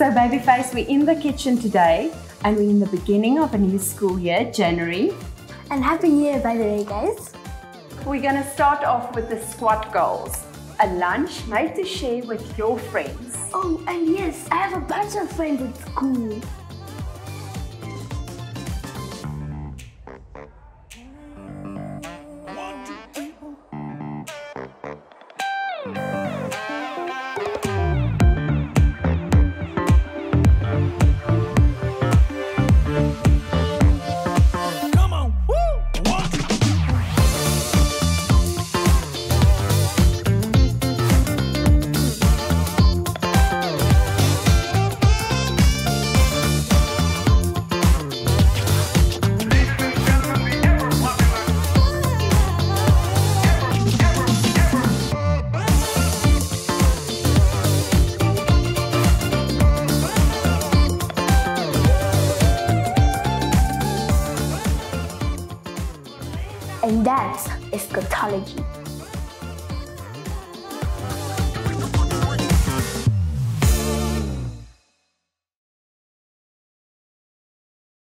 So Babyface, we're in the kitchen today and we're in the beginning of a new school year, January. And Happy New Year, by the way, guys. We're going to start off with the SWAT goals. A lunch made to share with your friends. Oh, and yes, I have a bunch of friends at school. And that's eschatology.